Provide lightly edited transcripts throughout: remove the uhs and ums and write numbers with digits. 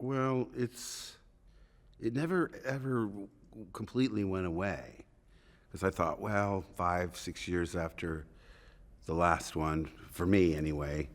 Well, it never ever completely went away, because I thought, well, 5, 6 years after the last one, for me anyway,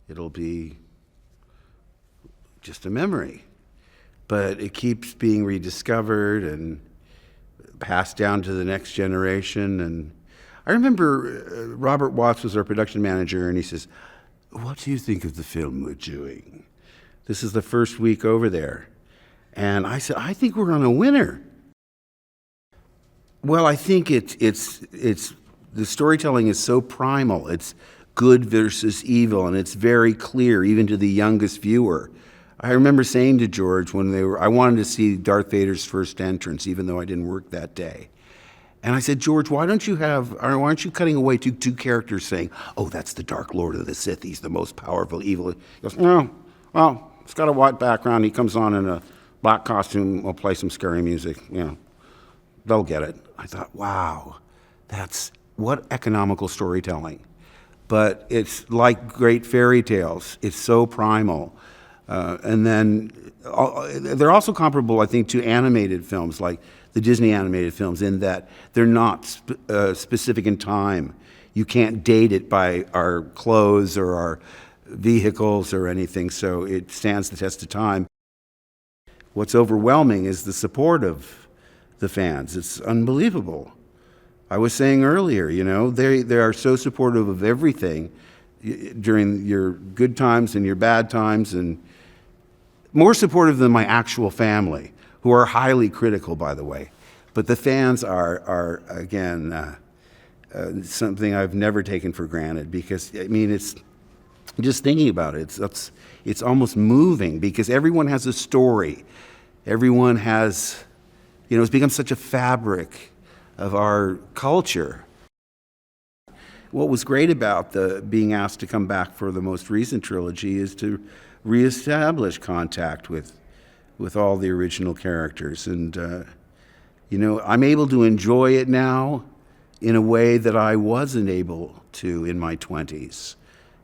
it'll be just a memory. But it keeps being rediscovered and passed down to the next generation. And I remember Robert Watts was our production manager, and he says, "What do you think of the film we're doing?" This is the first week over there. And I said, "I think we're on a winner." Well, I think it's the storytelling is so primal. It's good versus evil, and it's very clear, even to the youngest viewer. I remember saying to George I wanted to see Darth Vader's first entrance, even though I didn't work that day. And I said, "George, why aren't you cutting away to two characters saying, 'Oh, that's the Dark Lord of the Sith. He's the most powerful evil.'" He goes, "No, well, it's got a white background. He comes on in a black costume. We'll play some scary music. They'll get it." I thought, wow, that's what economical storytelling. But it's like great fairy tales. It's so primal. And then they're also comparable, I think, to animated films, like the Disney animated films, in that they're not specific in time. You can't date it by our clothes or our vehicles or anything, so it stands the test of time. What's overwhelming is the support of the fans. It's unbelievable. I was saying earlier, they are so supportive of everything during your good times and your bad times, and more supportive than my actual family, who are highly critical, by the way. But the fans are again, something I've never taken for granted, because, it's just thinking about it, it's almost moving, because everyone has a story. Everyone has, it's become such a fabric of our culture. What was great about being asked to come back for the most recent trilogy is to reestablish contact with all the original characters. And, I'm able to enjoy it now in a way that I wasn't able to in my 20s.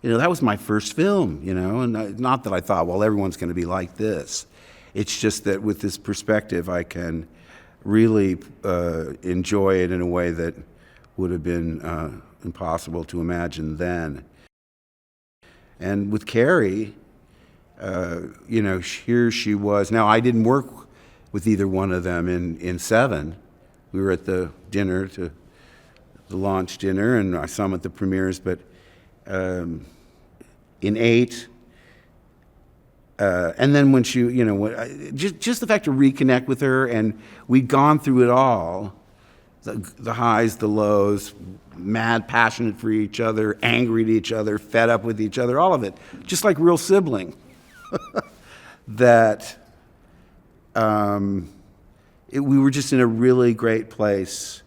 That was my first film, and not that I thought, well, everyone's going to be like this. It's just that with this perspective, I can really enjoy it in a way that would have been impossible to imagine then. And with Carrie, here she was. Now, I didn't work with either one of them in 7. We were at the dinner, the launch dinner, and I saw them at the premieres, but in 8, and then when she, just the fact to reconnect with her, and we'd gone through it all, the highs, the lows, mad, passionate for each other, angry at each other, fed up with each other, all of it, just like real sibling. That we were just in a really great place,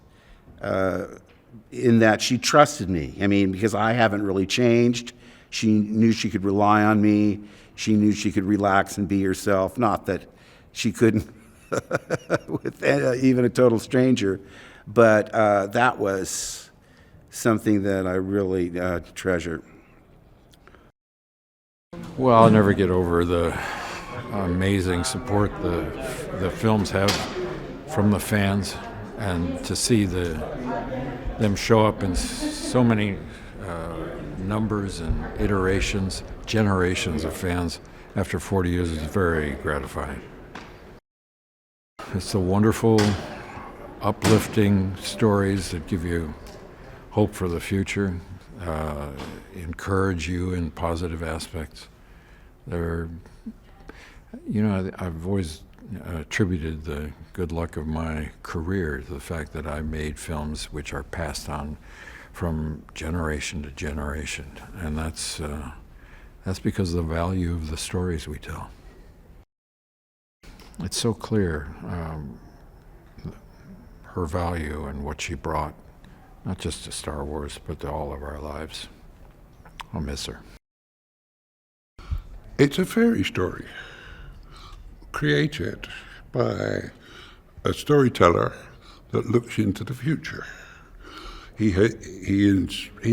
in that she trusted me. Because I haven't really changed. She knew she could rely on me. She knew she could relax and be herself. Not that she couldn't with even a total stranger, but that was something that I really treasure. Well, I'll never get over the amazing support the films have from the fans, and to see them show up in so many numbers and iterations, generations of fans after 40 years is very gratifying. It's the wonderful, uplifting stories that give you hope for the future, encourage you in positive aspects. I've always attributed the good luck of my career to the fact that I made films which are passed on from generation to generation, and that's because of the value of the stories we tell. It's so clear, her value and what she brought, not just to Star Wars, but to all of our lives. I'll miss her. It's a fairy story created by a storyteller that looks into the future. He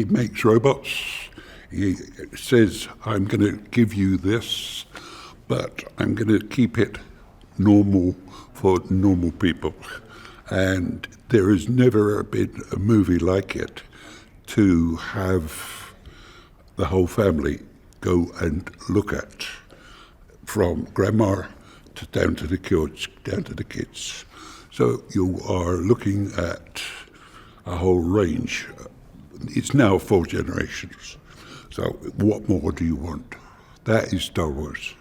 makes robots. He says, "I'm going to give you this, but I'm going to keep it normal for normal people. And there has never been a movie like it to have the whole family go and look at, from grandma to down to the kids. So you are looking at a whole range. It's now 4 generations. So what more do you want? That is Star Wars.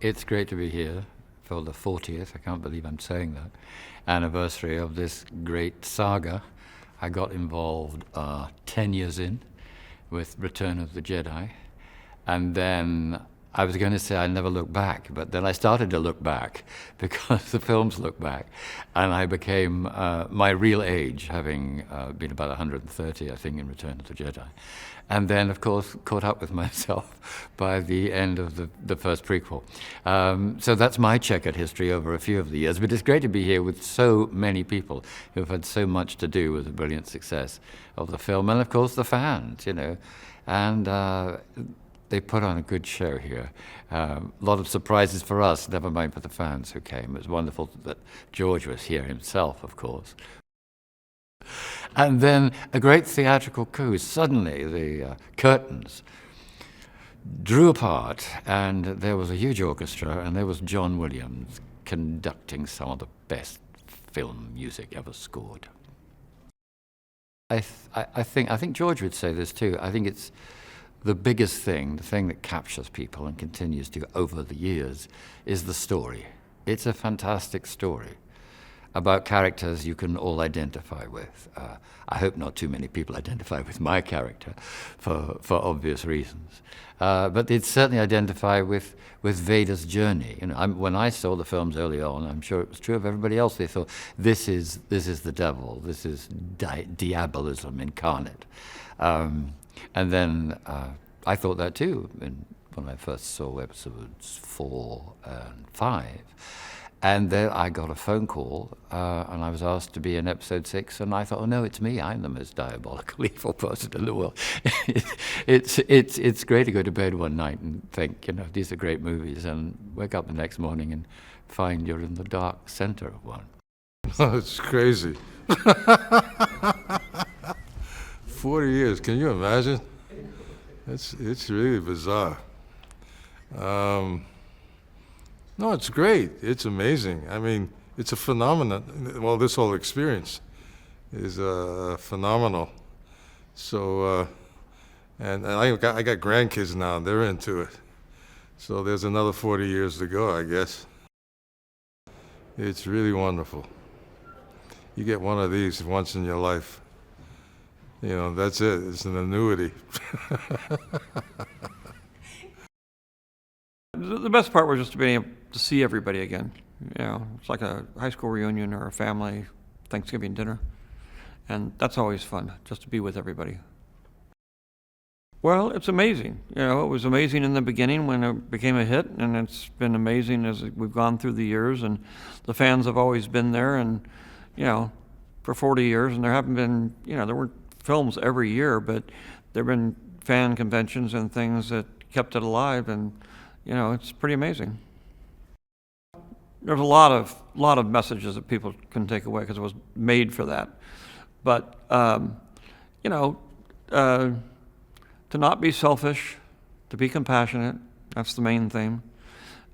It's great to be here for the 40th, I can't believe I'm saying that, anniversary of this great saga. I got involved 10 years in with Return of the Jedi, and then I was going to say I never look back, but then I started to look back because the films look back, and I became my real age, having been about 130, I think, in Return of the Jedi. And then, of course, caught up with myself by the end of the first prequel. So that's my checkered history over a few of the years, but it's great to be here with so many people who've had so much to do with the brilliant success of the film, and of course the fans, you know, and they put on a good show here. A lot of surprises for us, never mind for the fans who came. It was wonderful that George was here himself, of course. And then a great theatrical coup. Suddenly the curtains drew apart, and there was a huge orchestra, and there was John Williams conducting some of the best film music ever scored. I think George would say this too. I think it's the biggest thing, the thing that captures people and continues to over the years, is the story. It's a fantastic story about characters you can all identify with. I hope not too many people identify with my character for obvious reasons. But they'd certainly identify with Vader's journey. You know, when I saw the films early on, I'm sure it was true of everybody else, they thought, this is the devil, this is diabolism incarnate. And then I thought that too when I first saw episodes 4 and 5. And then I got a phone call, and I was asked to be in episode 6, and I thought, oh no, it's me. I'm the most diabolical, evil person in the world. It's great to go to bed one night and think, you know, these are great movies, and wake up the next morning and find you're in the dark center of one. Oh, it's crazy. 40 years, can you imagine? It's really bizarre. No, it's great. It's amazing. I mean, it's a phenomenon. Well, this whole experience is phenomenal. So, and I got grandkids now. They're into it. So there's another 40 years to go, I guess. It's really wonderful. You get one of these once in your life. You know, that's it. It's an annuity. The best part was just being able to see everybody again. You know, it's like a high school reunion or a family Thanksgiving dinner. And that's always fun, just to be with everybody. Well, it's amazing. You know, it was amazing in the beginning when it became a hit, and it's been amazing as we've gone through the years, and the fans have always been there, and, you know, for 40 years, and there haven't been, you know, there weren't films every year, but there have been fan conventions and things that kept it alive, and, you know, it's pretty amazing. There's a lot of messages that people can take away because it was made for that. But, you know, to not be selfish, to be compassionate, that's the main thing.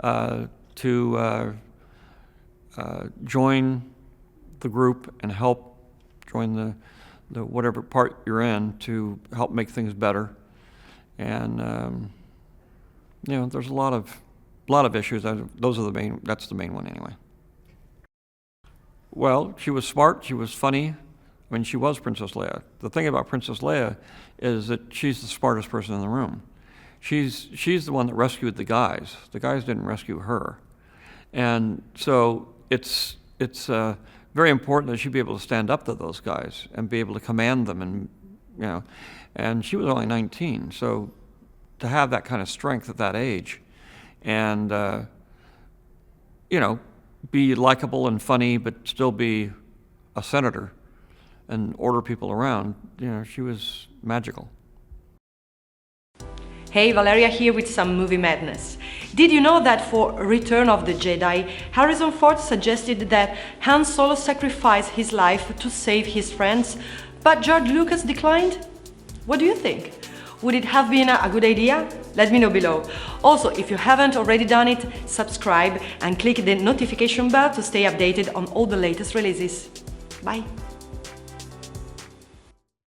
To join the group and help join the whatever part you're in to help make things better. And, you know, there's a lot of issues. Those are that's the main one anyway. Well, she was smart, she was funny. I mean, she was Princess Leia. The thing about Princess Leia is that she's the smartest person in the room. She's the one that rescued the guys. The guys didn't rescue her. And so it's very important that she be able to stand up to those guys and be able to command them, and, you know, and she was only 19, so to have that kind of strength at that age and, you know, be likable and funny but still be a senator and order people around, you know, she was magical. Hey, Valeria here with some movie madness. Did you know that for Return of the Jedi, Harrison Ford suggested that Han Solo sacrifice his life to save his friends, but George Lucas declined? What do you think? Would it have been a good idea? Let me know below. Also, if you haven't already done it, subscribe and click the notification bell to stay updated on all the latest releases. Bye!